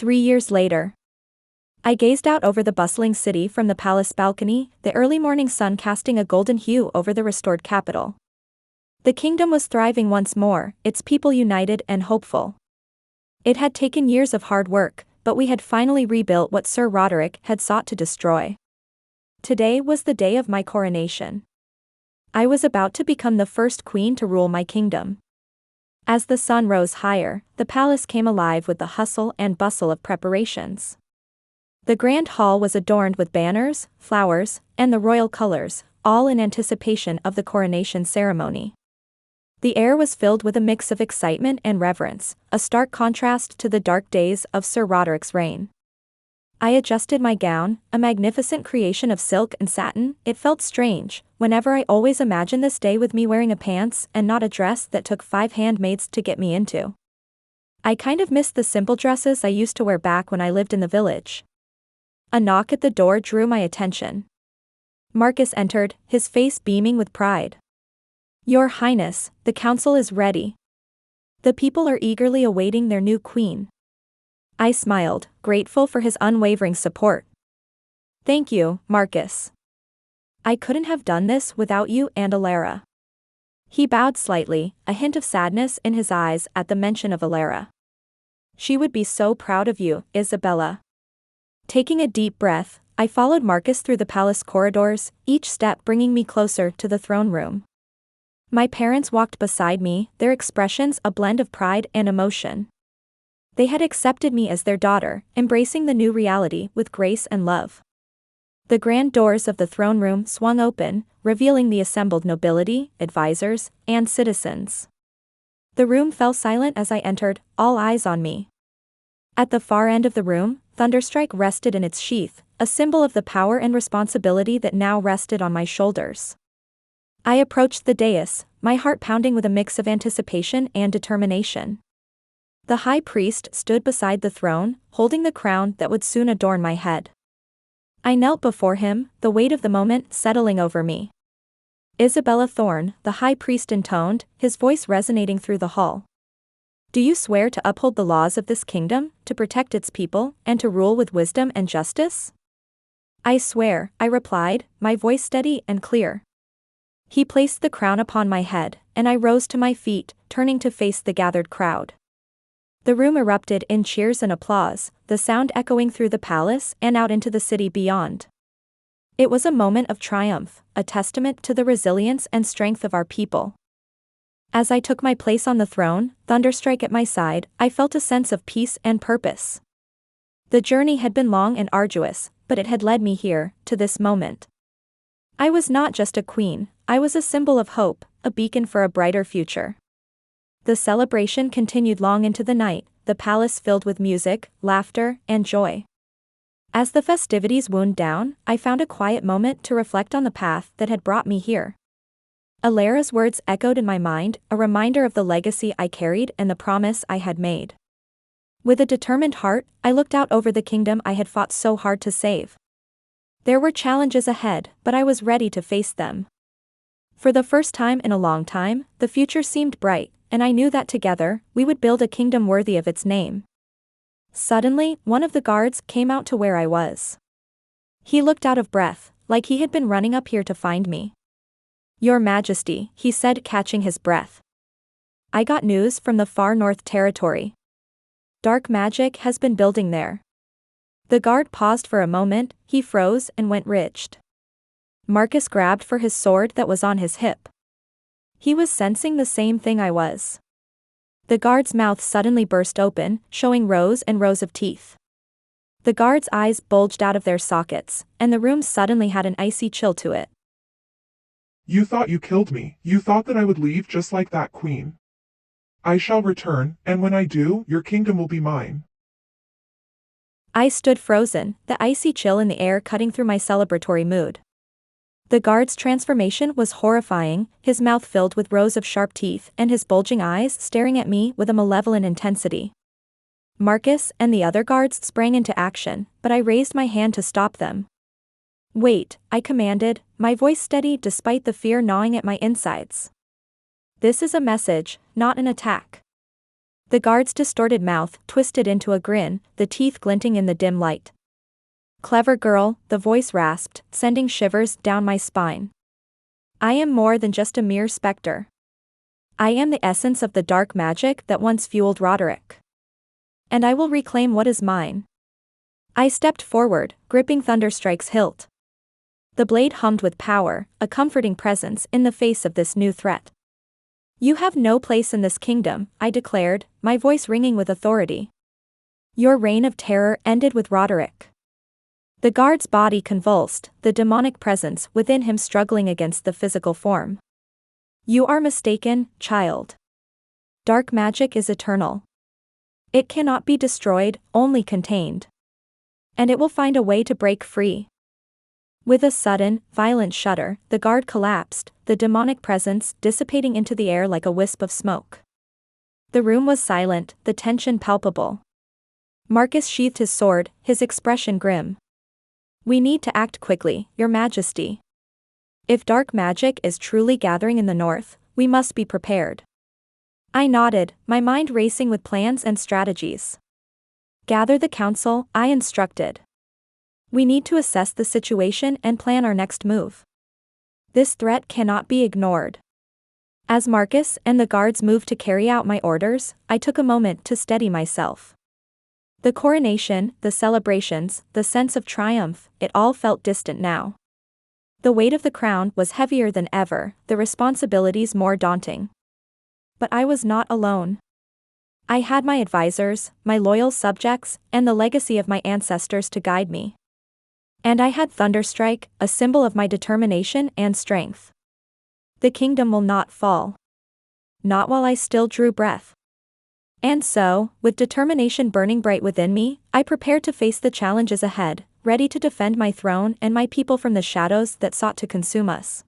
3 years later. I gazed out over the bustling city from the palace balcony, the early morning sun casting a golden hue over the restored capital. The kingdom was thriving once more, its people united and hopeful. It had taken years of hard work, but we had finally rebuilt what Sir Roderick had sought to destroy. Today was the day of my coronation. I was about to become the first queen to rule my kingdom. As the sun rose higher, the palace came alive with the hustle and bustle of preparations. The grand hall was adorned with banners, flowers, and the royal colors, all in anticipation of the coronation ceremony. The air was filled with a mix of excitement and reverence, a stark contrast to the dark days of Sir Roderick's reign. I adjusted my gown, a magnificent creation of silk and satin. It felt strange, whenever I always imagined this day with me wearing a pants and not a dress that took 5 handmaids to get me into. I kind of missed the simple dresses I used to wear back when I lived in the village. A knock at the door drew my attention. Marcus entered, his face beaming with pride. "Your Highness, the council is ready. The people are eagerly awaiting their new queen." I smiled, grateful for his unwavering support. "Thank you, Marcus. I couldn't have done this without you and Alara." He bowed slightly, a hint of sadness in his eyes at the mention of Alara. "She would be so proud of you, Isabella." Taking a deep breath, I followed Marcus through the palace corridors, each step bringing me closer to the throne room. My parents walked beside me, their expressions a blend of pride and emotion. They had accepted me as their daughter, embracing the new reality with grace and love. The grand doors of the throne room swung open, revealing the assembled nobility, advisors, and citizens. The room fell silent as I entered, all eyes on me. At the far end of the room, Thunderstrike rested in its sheath, a symbol of the power and responsibility that now rested on my shoulders. I approached the dais, my heart pounding with a mix of anticipation and determination. The high priest stood beside the throne, holding the crown that would soon adorn my head. I knelt before him, the weight of the moment settling over me. "Isabella Thorne," the high priest intoned, his voice resonating through the hall. "Do you swear to uphold the laws of this kingdom, to protect its people, and to rule with wisdom and justice?" "I swear," I replied, my voice steady and clear. He placed the crown upon my head, and I rose to my feet, turning to face the gathered crowd. The room erupted in cheers and applause, the sound echoing through the palace and out into the city beyond. It was a moment of triumph, a testament to the resilience and strength of our people. As I took my place on the throne, Thunderstrike at my side, I felt a sense of peace and purpose. The journey had been long and arduous, but it had led me here, to this moment. I was not just a queen, I was a symbol of hope, a beacon for a brighter future. The celebration continued long into the night, the palace filled with music, laughter, and joy. As the festivities wound down, I found a quiet moment to reflect on the path that had brought me here. Alara's words echoed in my mind, a reminder of the legacy I carried and the promise I had made. With a determined heart, I looked out over the kingdom I had fought so hard to save. There were challenges ahead, but I was ready to face them. For the first time in a long time, the future seemed bright, and I knew that together, we would build a kingdom worthy of its name. Suddenly, one of the guards came out to where I was. He looked out of breath, like he had been running up here to find me. "Your Majesty," he said, catching his breath. "I got news from the far north territory. Dark magic has been building there." The guard paused for a moment, he froze and went rigid. Marcus grabbed for his sword that was on his hip. He was sensing the same thing I was. The guard's mouth suddenly burst open, showing rows and rows of teeth. The guard's eyes bulged out of their sockets, and the room suddenly had an icy chill to it. "You thought you killed me. You thought that I would leave just like that, Queen. I shall return, and when I do, your kingdom will be mine." I stood frozen, the icy chill in the air cutting through my celebratory mood. The guard's transformation was horrifying, his mouth filled with rows of sharp teeth and his bulging eyes staring at me with a malevolent intensity. Marcus and the other guards sprang into action, but I raised my hand to stop them. "Wait," I commanded, my voice steady despite the fear gnawing at my insides. "This is a message, not an attack." The guard's distorted mouth twisted into a grin, the teeth glinting in the dim light. Clever girl, the voice rasped, sending shivers down my spine. I am more than just a mere specter. I am the essence of the dark magic that once fueled Roderick. And I will reclaim what is mine. I stepped forward, gripping Thunderstrike's hilt. The blade hummed with power, a comforting presence in the face of this new threat. You have no place in this kingdom, I declared, my voice ringing with authority. Your reign of terror ended with Roderick. The guard's body convulsed, the demonic presence within him struggling against the physical form. You are mistaken, child. Dark magic is eternal. It cannot be destroyed, only contained. And it will find a way to break free. With a sudden, violent shudder, the guard collapsed, the demonic presence dissipating into the air like a wisp of smoke. The room was silent, the tension palpable. Marcus sheathed his sword, his expression grim. We need to act quickly, Your Majesty. If dark magic is truly gathering in the north, we must be prepared. I nodded, my mind racing with plans and strategies. Gather the council, I instructed. We need to assess the situation and plan our next move. This threat cannot be ignored. As Marcus and the guards moved to carry out my orders, I took a moment to steady myself. The coronation, the celebrations, the sense of triumph, it all felt distant now. The weight of the crown was heavier than ever, the responsibilities more daunting. But I was not alone. I had my advisors, my loyal subjects, and the legacy of my ancestors to guide me. And I had Thunderstrike, a symbol of my determination and strength. The kingdom will not fall. Not while I still drew breath. And so, with determination burning bright within me, I prepared to face the challenges ahead, ready to defend my throne and my people from the shadows that sought to consume us.